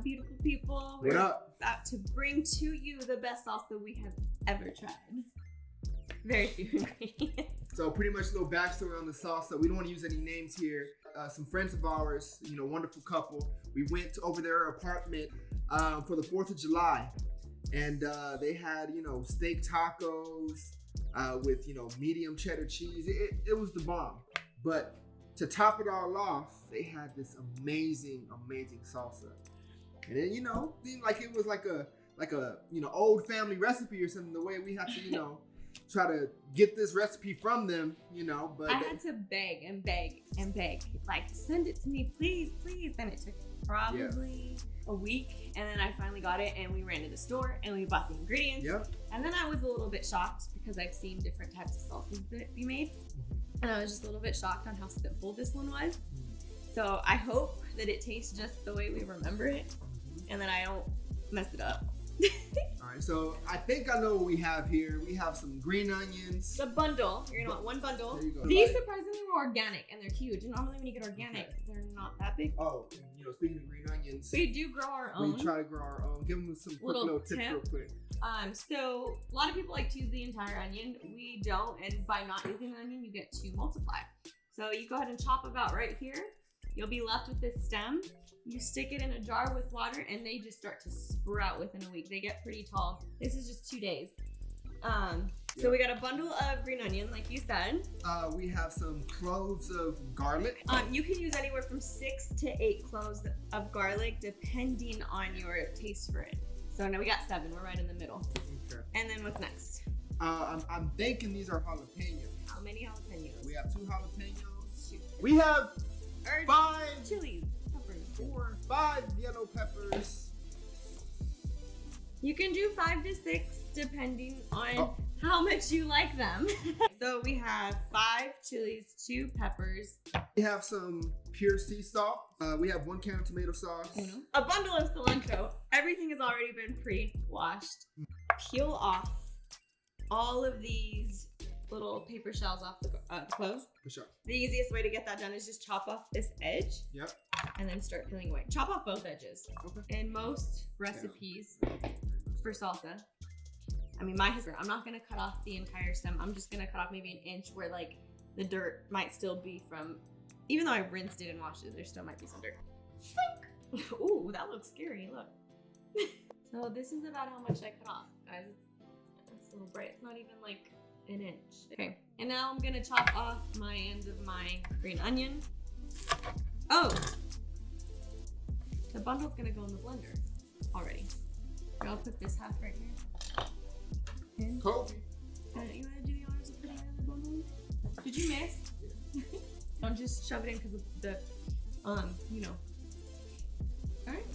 beautiful people? What up? About to bring to you the best salsa we have ever tried. Very few ingredients. So pretty much a little backstory on the salsa. We don't want to use any names here. Some friends of ours, wonderful couple. We went over their apartment for the 4th of July. And they had, steak tacos with, medium cheddar cheese. It was the bomb. But to top it all off, they had this amazing salsa. And then, seemed like it was like a old family recipe or something. The way we had to, try to get this recipe from them, but I had to beg and beg and beg, like, send it to me, please. And it took probably a week, and then I finally got it, and we ran to the store and we bought the ingredients. Yep. And then I was a little bit shocked because I've seen different types of salsas that we made, and I was just a little bit shocked on how simple this one was. So I hope that it tastes just the way we remember it, and that I don't mess it up. All right, so I think I know what we have here. We have some green onions. The bundle. You're gonna want one bundle. There you go. These surprisingly were organic, and they're huge. And normally when you get organic, they're not that big. Oh, and, speaking of green onions, We do grow our own. we try to grow our own. Give them some quick little tips real quick. So a lot of people like to use the entire onion. We don't, and by not using the onion, you get to multiply. So you go ahead and chop about right here. You'll be left with this stem. You stick it in a jar with water, and they just start to sprout within a week. They get pretty tall. This is just 2 days. So we got a bundle of green onion, like you said. We have some cloves of garlic. You can use anywhere from 6 to 8 cloves of garlic, depending on your taste for it. So now we got 7. We're right in the middle. Okay. And then what's next? I'm thinking these are jalapenos. How many jalapenos? We have 2 jalapenos. 2. We have Or 5 chilies. Peppers. 4, 5 yellow peppers. You can do 5 to 6 depending on how much you like them. So we have 5 chilies, 2 peppers. We have some pure sea salt. We have 1 can of tomato sauce. A bundle of cilantro. Everything has already been pre-washed. Peel off all of these little paper shells off the cloves. For sure. The easiest way to get that done is just chop off this edge. Yep. And then start peeling away. Chop off both edges. Okay. In most recipes for salsa, I'm not gonna cut off the entire stem. I'm just gonna cut off maybe an inch where like the dirt might still be from, even though I rinsed it and washed it, there still might be some dirt. Ooh, that looks scary, look. So this is about how much I cut off, guys. It's a little bright, it's not even like an inch. Okay, and now I'm gonna chop off my ends of my green onion. Oh, the bundle's gonna go in the blender already. I'll put this half right here. And Kobe. you want to do the honors of putting it in the bundle? Did you miss? Yeah. Don't just shove it in because of the, All right,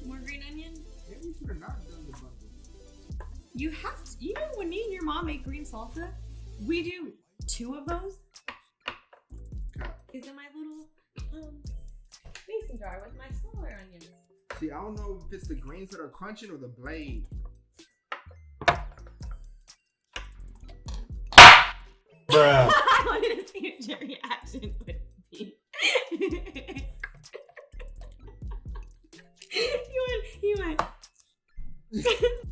more green onion. Yeah, we should have not done the bundle. You have to, when me and your mom make green salsa, we do 2 of those. Okay. Is in my little mason jar with my smaller onions. See, I don't know if it's the grains that are crunching or the blade. Bruh. I wanted to see what your reaction would be. He went.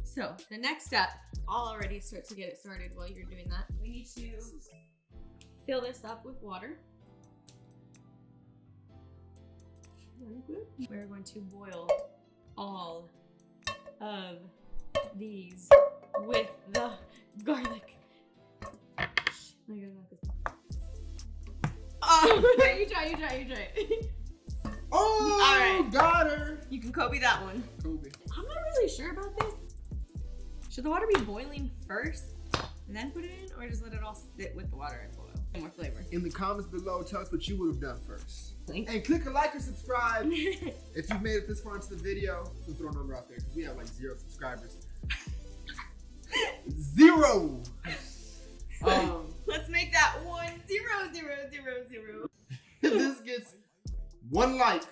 So the next step, I'll already start to get it started while you're doing that. We need to fill this up with water. We're going to boil all of these with the garlic. Oh, you try. Oh, all right. Got her. You can Kobe that one. Kobe. I'm not really sure about this. Should the water be boiling first and then put it in, or just let it all sit with the water and boil? More flavor. In the comments below, tell us what you would have done first. Thanks. And click a like or subscribe if you've made it this far into the video. We'll throw a number out there because we have like 0 subscribers. 0. Let's make that 1 0 0 0 0. If this gets 1 like.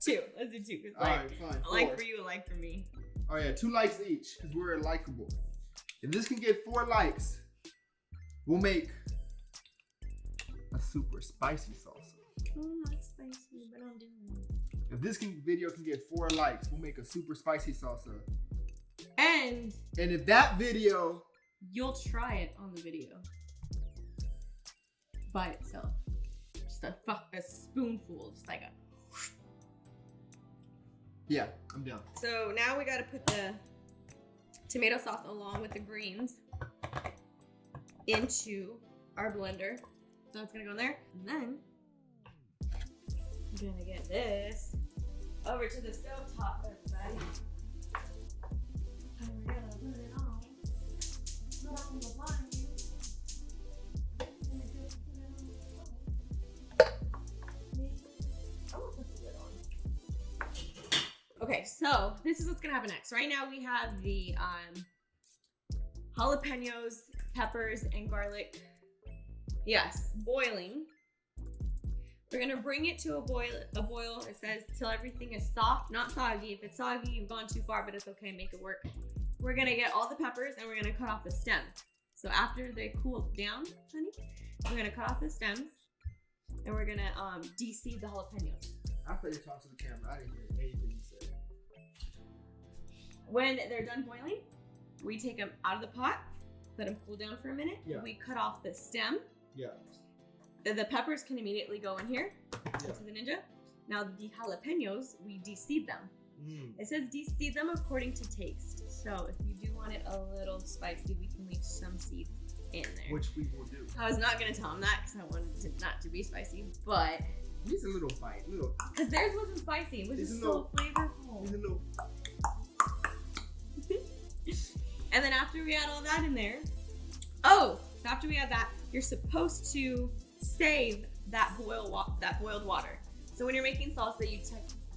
2. Let's do 2. All right, fine. A like for you, a like for me. Oh yeah, 2 likes each because we're likable. If this can get 4 likes, we'll make a super spicy salsa. Oh, not spicy, but I'm doing it. If this video can get 4 likes, we'll make a super spicy salsa. And if that video, you'll try it on the video by itself. Just a spoonful, just like a. Yeah, I'm down. So now we gotta put the tomato sauce along with the greens into our blender. So it's gonna go in there. And then I'm gonna get this over to the stove top, everybody. And we're gonna put it on. Put on the blind. Okay, so this is what's gonna happen next. Right now we have the jalapenos, peppers, and garlic. Yes, boiling. We're gonna bring it to a boil. It says till everything is soft, not soggy. If it's soggy, you've gone too far, but it's okay. Make it work. We're gonna get all the peppers and we're gonna cut off the stem. So after they cool down, honey, we're gonna cut off the stems and we're gonna de-seed the jalapenos. I thought you talked to the camera. I didn't hear anything you said. When they're done boiling, we take them out of the pot, let them cool down for a minute. Yeah. We cut off the stem. Yeah. The peppers can immediately go in here into the Ninja. Now the jalapenos, we de-seed them. It says de-seed them according to taste. So if you do want it a little spicy, we can leave some seeds in there. Which we will do. I was not going to tell them that because I wanted it not to be spicy, but... Just a little bite. Because theirs wasn't spicy. It was just so flavorful. Just a little... And then after we add all that in there... after we add that, you're supposed to save that boiled water. So when you're making salsa,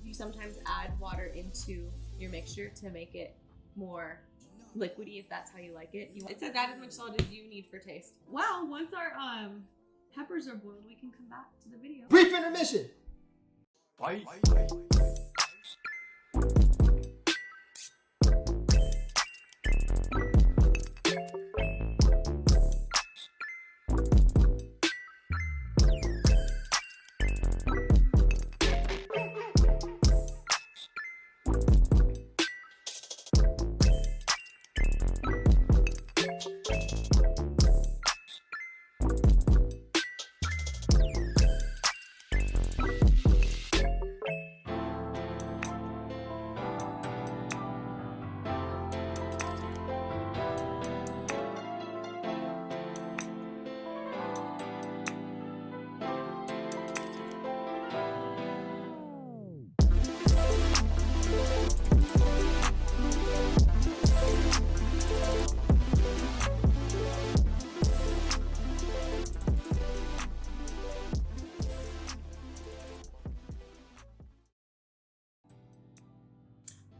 you sometimes add water into your mixture to make it more liquidy, if that's how you like it. It says add as much salt as you need for taste. Well, once our peppers are boiled, we can come back to the video. Brief intermission. Bye.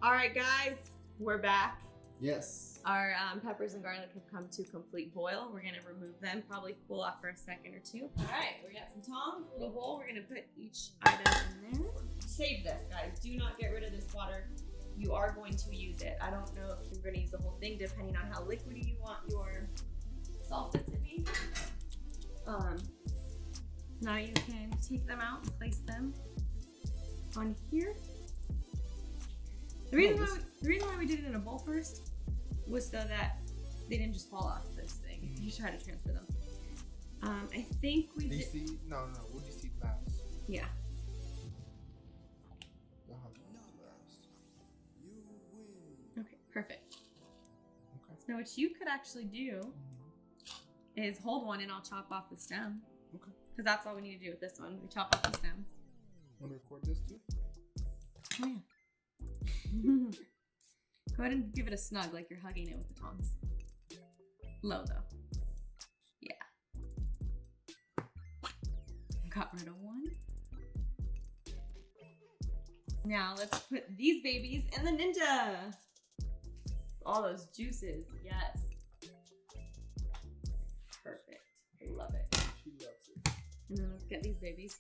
All right, guys, we're back. Yes. Our peppers and garlic have come to complete boil. We're gonna remove them, probably cool off for a second or two. All right, we got some tongs, a little bowl. We're gonna put each item in there. Save this, guys. Do not get rid of this water. You are going to use it. I don't know if you're gonna use the whole thing, depending on how liquidy you want your salsa to be. Now you can take them out and place them on here. The reason why we did it in a bowl first was so that they didn't just fall off this thing if you try to transfer them. I think we did. No, we'll de-seed last. Yeah. Okay, perfect. Okay. So what you could actually do is hold one and I'll chop off the stem. Okay. Because that's all we need to do with this one. We chop off the stems. Want to record this too? Oh yeah. Go ahead and give it a snug like you're hugging it with the tongs. Low though. Yeah. Got rid of one. Now let's put these babies in the Ninja. All those juices, yes. Perfect. I love it. She loves it. And then let's get these babies.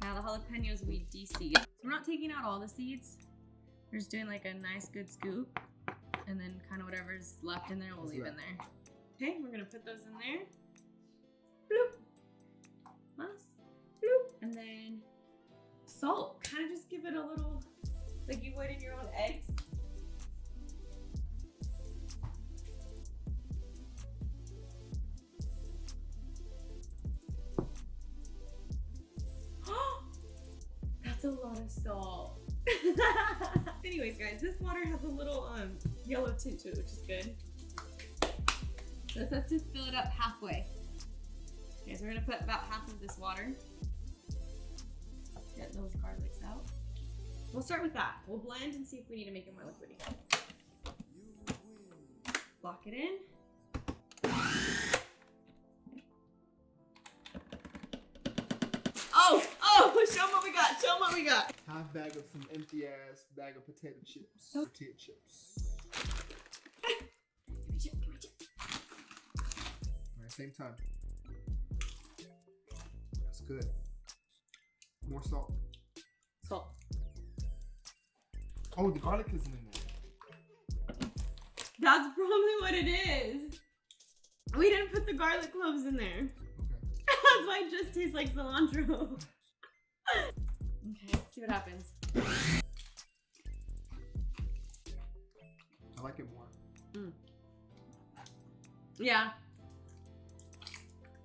Now the jalapenos we de-seed. So we're not taking out all the seeds. We're just doing like a nice good scoop. And then kind of whatever's left in there, we'll leave in there. Okay, we're gonna put those in there. Bloop. Mas. Bloop. And then Salt. Kind of just give it a little, like you would in your own eggs. That's a lot of salt. Anyways, guys, this water has a little yellow tint to it, which is good. This has to fill it up halfway. Okay, so we're gonna put about half of this water. Get those garlics out. We'll start with that. We'll blend and see if we need to make it more liquidy. Lock it in. Oh, show them what we got. Show them what we got. Half bag of some empty ass bag of potato chips. Tortilla chips. Give me a chip, give me a chip. All right, same time. That's good. More salt. Salt. Oh, the garlic isn't in there. That's probably what it is. We didn't put the garlic cloves in there. Okay. That's why it just tastes like cilantro. Okay, let's see what happens. I like it more. Mm. Yeah.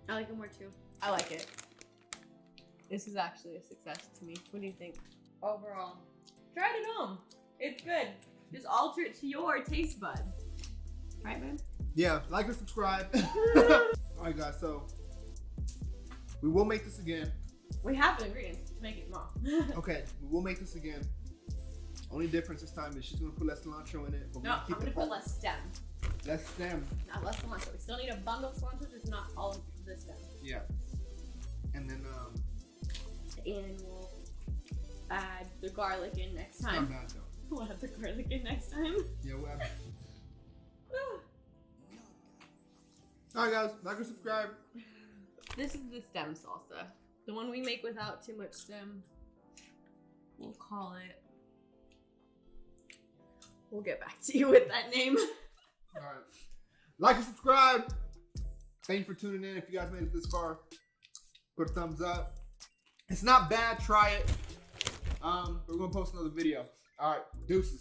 I like it more too. I like it. This is actually a success to me. What do you think? Overall, try it at home. It's good. Just alter it to your taste buds. Right, babe? Yeah, like and subscribe. All right, guys, so we will make this again. We have the ingredients to make it more. Okay, we will make this again. Only difference this time is she's gonna put less cilantro in it. But No, I'm gonna put less stem. Less stem. Not less cilantro. We still need a bundle of cilantro, just not all of the stem. Yeah. And then And we'll add the garlic in next not time. bad though. We'll add the garlic in next time. Yeah, we'll add. All right, guys, like and subscribe. This is the stem salsa. The one we make without too much stem. We'll call it. We'll get back to you with that name. All right, like and subscribe. Thank you for tuning in. If you guys made it this far, put a thumbs up. It's not bad. Try it. We're gonna post another video. All right, deuces.